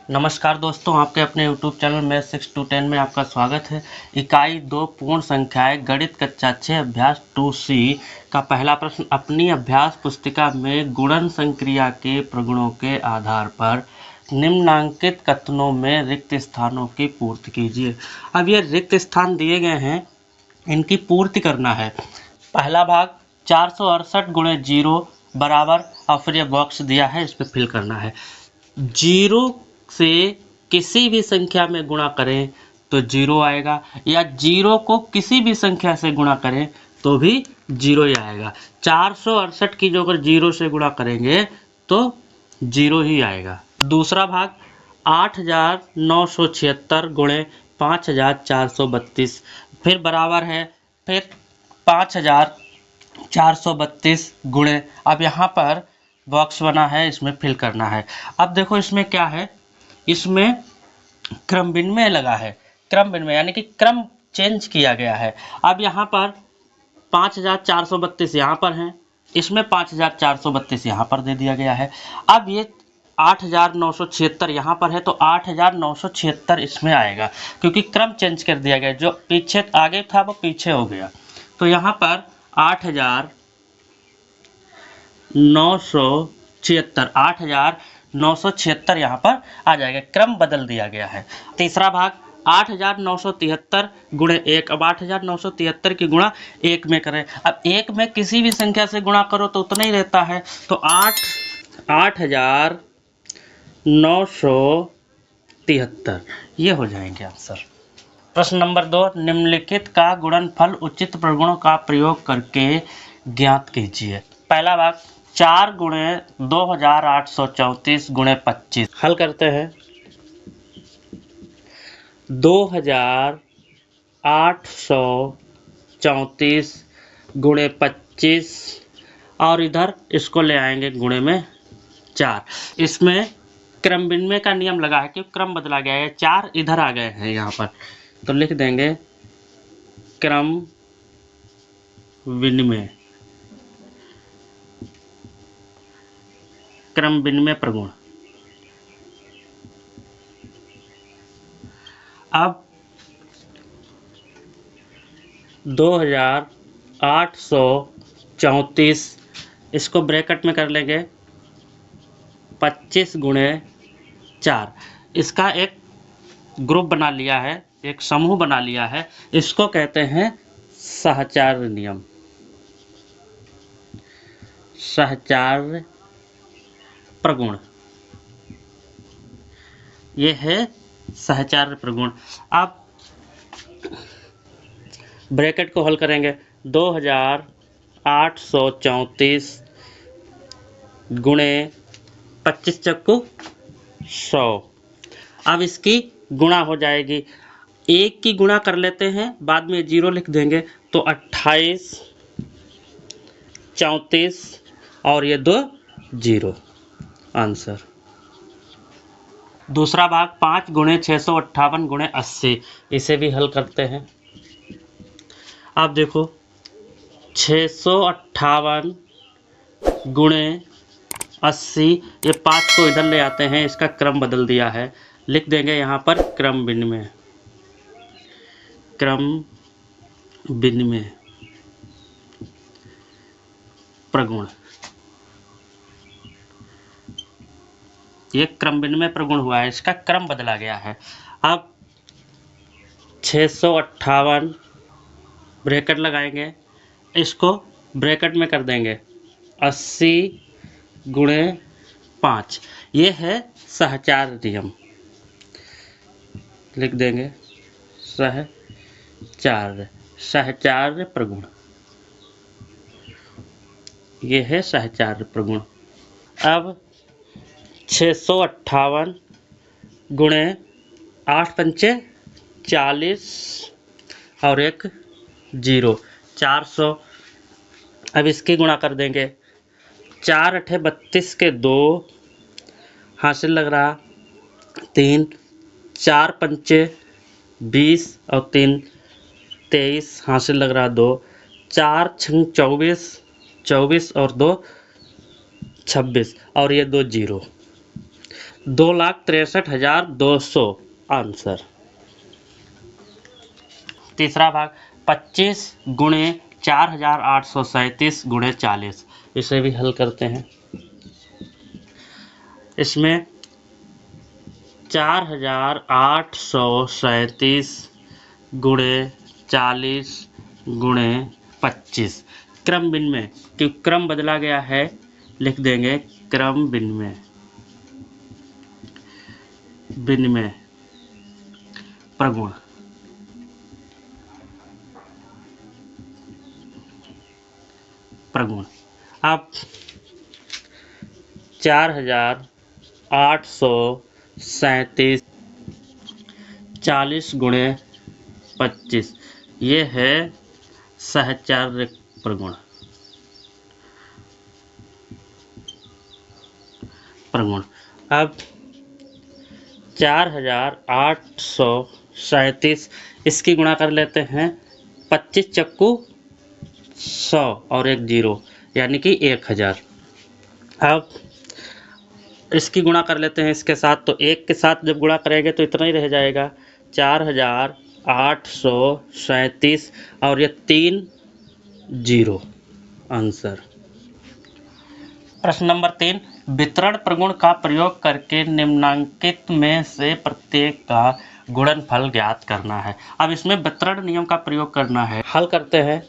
नमस्कार दोस्तों, आपके अपने YouTube चैनल मैथ 6 to 10 में आपका स्वागत है। इकाई 2 पूर्ण संख्याएं गणित कक्षा 6 अभ्यास 2C का पहला प्रश्न। अपनी अभ्यास पुस्तिका में गुणन संक्रिया के प्रगुणों के आधार पर निम्नांकित कथनों में रिक्त स्थानों की पूर्ति कीजिए। अब ये रिक्त स्थान दिए गए हैं, इनकी पूर्ति करना है। पहला भाग 468 गुणे 0 बराबर, और फिर ये बॉक्स दिया है, इस पर फिल करना है। 0 से किसी भी संख्या में गुणा करें तो 0 आएगा, या 0 को किसी भी संख्या से गुणा करें तो भी 0 ही आएगा। 468 की जो अगर 0 से गुणा करेंगे तो 0 ही आएगा। दूसरा भाग 8976 गुणे 5432, फिर बराबर है, फिर 5432 गुणे, अब यहाँ पर बॉक्स बना है, इसमें फिल करना है। अब देखो इसमें क्या है, इसमें क्रम विनिमय लगा है। क्रम विनिमय यानी कि क्रम चेंज किया गया है। अब यहाँ पर 5432 यहाँ पर है, इसमें 5432 यहाँ पर दे दिया गया है। अब ये 8976 यहाँ पर है तो 8976 इसमें आएगा, क्योंकि क्रम चेंज कर दिया गया। जो पीछे आगे था वो पीछे हो गया, तो यहाँ पर 8976 यहाँ पर आ जाएगा। क्रम बदल दिया गया है। तीसरा भाग 8973 गुणे 1। अब 8973 की गुणा 1 में करें। अब 1 में किसी भी संख्या से गुणा करो तो उतना ही रहता है, तो 8973 ये हो जाएंगे आंसर। प्रश्न नंबर 2, निम्नलिखित का गुणनफल उचित प्रगुणों का प्रयोग करके ज्ञात कीजिए। पहला भाग 4 गुणे 2834 गुणे 25, हल करते हैं। 2834 गुणे 25, और इधर इसको ले आएंगे गुणे में 4। इसमें क्रम विनिमय का नियम लगा है, क्योंकि क्रम बदला गया है। 4 इधर आ गए हैं यहाँ पर, तो लिख देंगे क्रम विनिमय, क्रम विनिमय प्रगुण। अब 2834 इसको ब्रैकेट में कर लेंगे 25 गुणे 4। इसका एक ग्रुप बना लिया है, एक समूह बना लिया है, इसको कहते हैं सहचार्य नियम। सहचार्य प्रगुण, ये है सहचार्य प्रगुण। अब ब्रैकेट को हल करेंगे। 2834 गुणे 25 चक्कू 100। अब इसकी गुणा हो जाएगी। 1 की गुणा कर लेते हैं, बाद में 0 लिख देंगे, तो 28 34 और ये 2 0 आंसर। दूसरा भाग 5 गुणे 658 गुणे 80, इसे भी हल करते हैं। अब देखो 658 गुणे 80, ये 5 को इधर ले आते हैं, इसका क्रम बदल दिया है, लिख देंगे यहाँ पर क्रम विनिमय, क्रम विनिमय प्रगुण। ये क्रम विनिमय प्रगुण हुआ है, इसका क्रम बदला गया है। अब 658 ब्रैकेट लगाएंगे, इसको ब्रैकेट में कर देंगे 80 गुणे 5, ये है सहचार्य नियम, लिख देंगे सहचार्य, सहचार्य प्रगुण, ये है सहचार्य प्रगुण। अब 658 गुणे 8 पंचे 40 और 1 0, 400। अब इसकी गुणा कर देंगे। 4 अठे 32 के 2 हासिल लग रहा 3, 4 पंचे 20 और 3 23 हासिल लग रहा 2, 4 छंग 24, 24 और 2 26 और ये 2 0। 2,63,200 आंसर। तीसरा भाग 25 गुणे 4,837 गुणे 40, इसे भी हल करते हैं। इसमें 4,837 गुणे 40 गुणे 25 क्रम विनिमय, क्योंकि क्रम बदला गया है, लिख देंगे क्रम विनिमय विनिमय प्रगुण। प्रगुण अब 4,837 40 गुणे 25, ये है सहचार्य प्रगुण। प्रगुण अब 4,837 इसकी गुणा कर लेते हैं, 25 चक्कू 100 और एक 0 यानी कि 1000। अब इसकी गुणा कर लेते हैं इसके साथ, तो एक के साथ जब गुणा करेंगे तो इतना ही रह जाएगा, 4,837 और ये 3 0 आंसर। प्रश्न नंबर 3, वितरण प्रगुण का प्रयोग करके निम्नांकित में से प्रत्येक का गुणनफल ज्ञात करना है। अब इसमें वितरण नियम का प्रयोग करना है। हल करते हैं।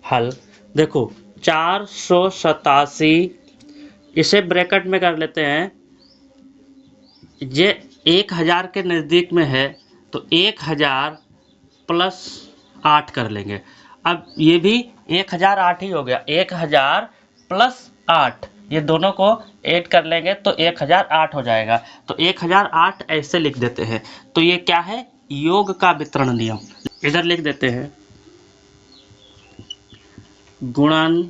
हल देखो 487, इसे ब्रैकेट में कर लेते हैं, ये 1000 के नज़दीक में है तो 1000 प्लस 8 कर लेंगे। अब ये भी 1008 ही हो गया, 1000 प्लस 8, ये दोनों को ऐड कर लेंगे तो 1008 हो जाएगा। तो 1008 ऐसे लिख देते हैं। तो ये क्या है, योग का वितरण नियम। इधर लिख देते हैं गुणन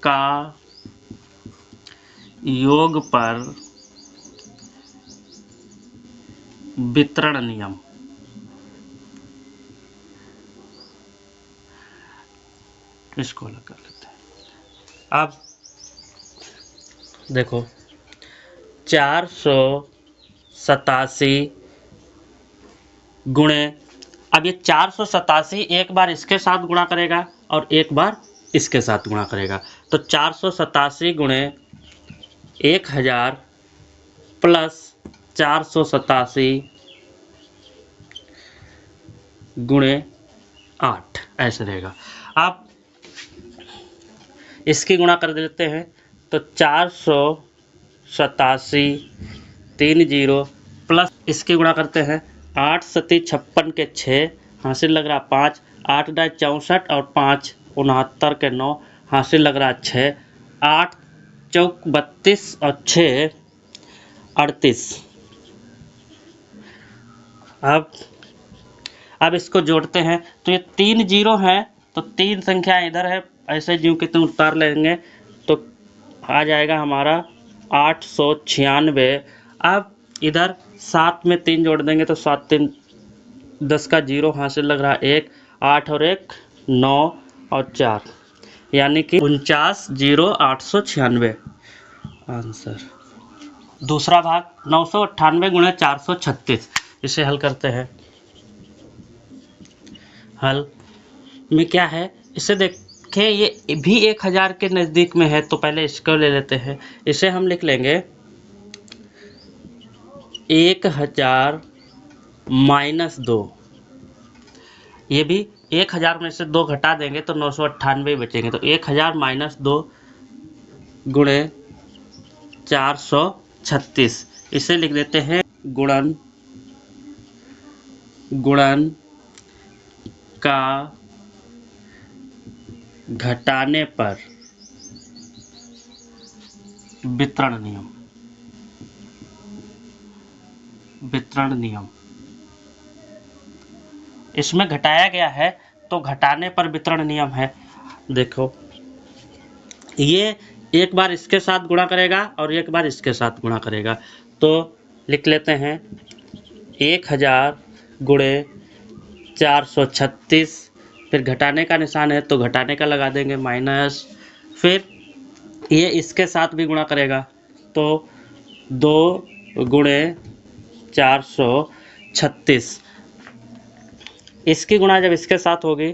का योग पर वितरण नियम। इसको अलग कर लेते हैं। अब देखो 487 गुणे, अब ये 487 एक बार इसके साथ गुणा करेगा और एक बार इसके साथ गुणा करेगा, तो 487 गुणे 1000 प्लस 487 गुणे 8 ऐसे रहेगा। अब इसकी गुणा कर देते हैं तो 487 3 0 प्लस इसकी गुणा करते हैं 8 सती 56 के 6 हासिल लग रहा 5, 8 डाई 64 और 5 69 के 9 हासिल लग रहा 6, 8 चौक 32 और 6 38। अब इसको जोड़ते हैं तो ये 3 0 हैं, तो 3 संख्या इधर है, ऐसे ज्यों के त्यों उतार लेंगे तो आ जाएगा हमारा 896। अब इधर 7 में 3 जोड़ देंगे तो 7 3 10 का 0 हासिल लग रहा 1, 8 और 1 9 और 4 यानी कि 49,896 आंसर। दूसरा भाग 998 गुणे 436, इसे हल करते हैं। हल में क्या है, इसे देखें ये भी 1000 के नज़दीक में है, तो पहले इसको ले लेते हैं। इसे हम लिख लेंगे 1000 माइनस 2, ये भी 1000 में से 2 घटा देंगे तो 998 बचेंगे, तो 1000 माइनस 2 गुणे 436, इसे लिख देते हैं गुणन का घटाने पर वितरण नियम। वितरण नियम इसमें घटाया गया है तो घटाने पर वितरण नियम है। देखो ये एक बार इसके साथ गुणा करेगा और एक बार इसके साथ गुणा करेगा, तो लिख लेते हैं 1000 गुणे 436, फिर घटाने का निशान है तो घटाने का लगा देंगे माइनस, फिर ये इसके साथ भी गुणा करेगा तो 2 गुणे 436। इसकी गुणा जब इसके साथ होगी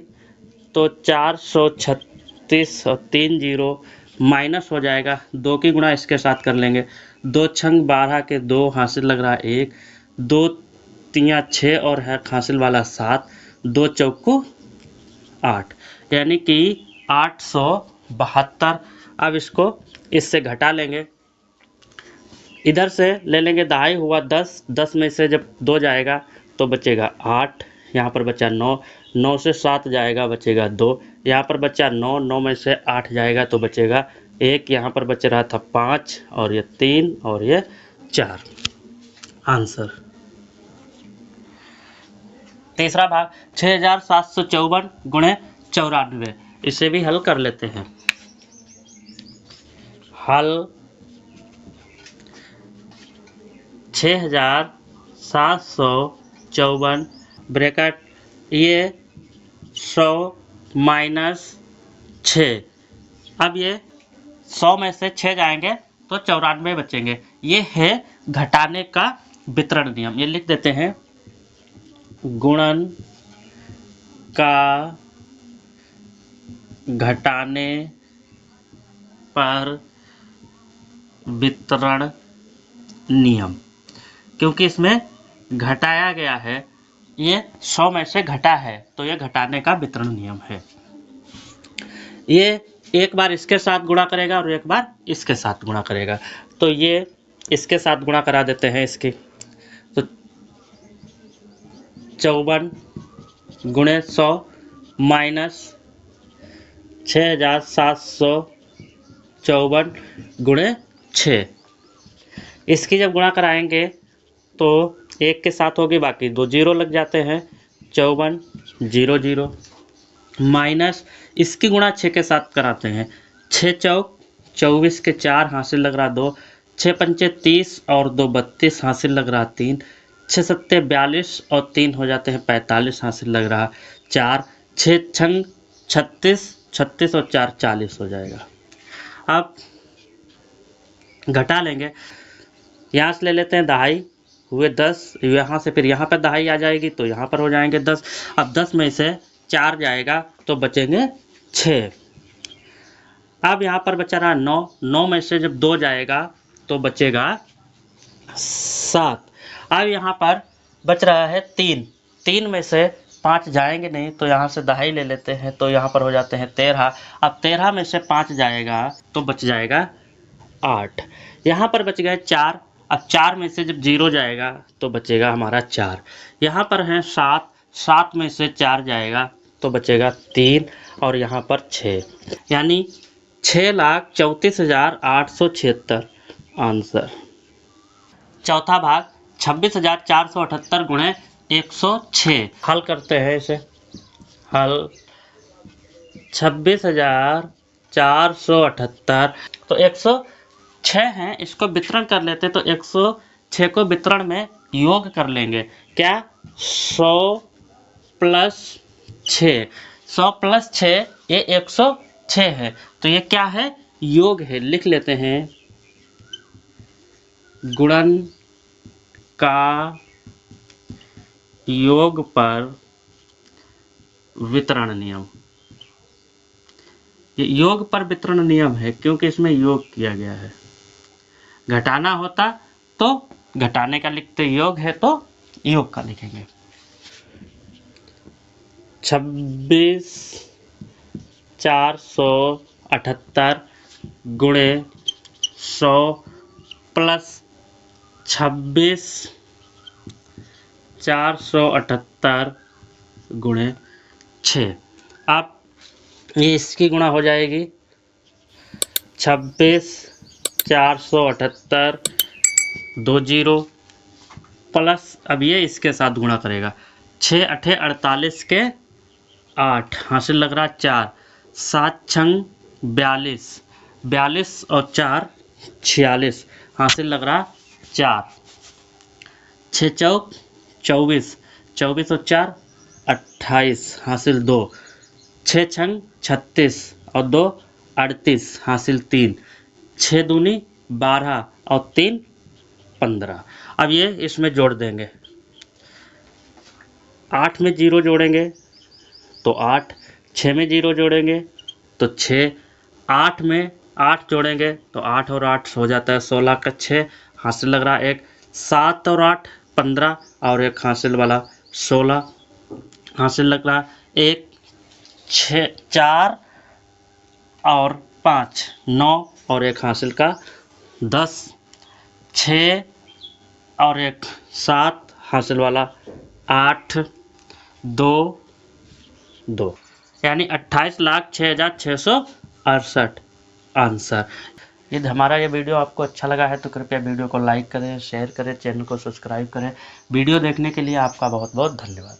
तो 436 और 3 जीरो माइनस हो जाएगा। 2 की गुणा इसके साथ कर लेंगे। 2 छंग 12 के 2 हासिल लग रहा 1, 2 तियाँ 6 और है हासिल वाला 7, 2 चौको 8, यानी कि 872। अब इसको इससे घटा लेंगे। इधर से ले लेंगे दहाई हुआ 10, 10 में से जब 2 जाएगा तो बचेगा 8, यहाँ पर बचा 9, 9 से 7 जाएगा बचेगा 2, यहाँ पर बचा 9, 9 में से 8 जाएगा तो बचेगा 1, यहाँ पर बच रहा था 5 और ये 3 और ये 4। आंसर। तीसरा भाग 6754 गुणे 94। इसे भी हल कर लेते हैं। हल 6754 ब्रैकेट ये 100 माइनस 6। अब ये 100 में से 6 जाएंगे तो 94 बचेंगे। ये है घटाने का वितरण नियम। ये लिख देते हैं, गुणन का घटाने पर वितरण नियम। क्योंकि इसमें घटाया गया है, ये 100 में से घटा है तो ये घटाने का वितरण नियम है। ये एक बार इसके साथ गुणा करेगा और एक बार इसके साथ गुणा करेगा। तो ये इसके साथ गुणा करा देते हैं इसकी। तो 54 गुणे 100 माइनस 6754 गुणे 6। इसकी जब गुणा कराएंगे तो 1 के साथ होगी, बाकी 2 जीरो लग जाते हैं। 54 0 0 माइनस इसकी गुणा 6 के साथ कराते हैं। 6 चौक 24 के 4 हासिल लग रहा 2, 6 पंचे 30 और 2 32 हासिल लग रहा 3, 6 सत्ते 42 और 3 हो जाते हैं 45 हासिल लग रहा 4, 6 छंग 36, 36 और 4 40 हो जाएगा। अब घटा लेंगे। यहाँ से ले लेते हैं दहाई हुए 10, यहाँ से फिर यहाँ पर दहाई आ जाएगी तो यहाँ पर हो जाएंगे 10। अब 10 में से 4 जाएगा तो बचेंगे 6। अब यहाँ पर बचा रहा 9, 9 में से जब 2 जाएगा तो बचेगा 7। अब यहाँ पर बच रहा है 3, 3 में से 5 जाएंगे नहीं तो यहाँ से दहाई ले लेते हैं तो यहाँ पर हो जाते हैं 13। अब 13 में से 5 जाएगा तो बच जाएगा 8। यहाँ पर बच गए 4। अब 4 में से जब 0 जाएगा तो बचेगा हमारा 4। यहाँ पर है 7, 7 में से 4 जाएगा तो बचेगा 3 और यहाँ पर 6, यानी 6,34,876 आंसर। चौथा भाग 26,478 गुणे 106। हल करते हैं इसे। हल 26,478 तो 106 हैं, इसको वितरण कर लेते तो 106 को वितरण में योग कर लेंगे। क्या 100 प्लस 6, 100 प्लस 6 ये 106 है तो ये क्या है, योग है। लिख लेते हैं, गुणन का योग पर वितरण नियम। ये योग पर वितरण नियम है क्योंकि इसमें योग किया गया है। घटाना होता तो घटाने का लिखते, योग है तो योग का लिखेंगे। 26,478 गुणे 100 प्लस 26,478 गुणे 6। अब ये इसकी गुणा हो जाएगी। 26,478 2 जीरो प्लस, अब ये इसके साथ गुणा करेगा। 6 अठे 48 के 8 हासिल लग रहा 4, 7 छंग 42, 42 और 4 46 हासिल लग रहा 4, 6 चौक 24, 24 और 4 28 हासिल 2, 6 छंग 36 और 2 38 हासिल 3, 6 दूनी 12 और 3 15। अब ये इसमें जोड़ देंगे, 8 में 0 जोड़ेंगे तो 8, 6 में 0 जोड़ेंगे तो 6, 8 में 8 जोड़ेंगे तो 8 और 8 हो जाता है 16 का 6, हासिल लग रहा है एक, 7 और 8 15 और एक हासिल वाला 16, हासिल लग रहा एक, 6 4 और 5 9 और एक हासिल का 10, 6 और एक 7 हासिल वाला 8 2 2, यानी 28,06,668 आंसर। यदि हमारा ये वीडियो आपको अच्छा लगा है तो कृपया वीडियो को लाइक करें, शेयर करें, चैनल को सब्सक्राइब करें। वीडियो देखने के लिए आपका बहुत बहुत धन्यवाद।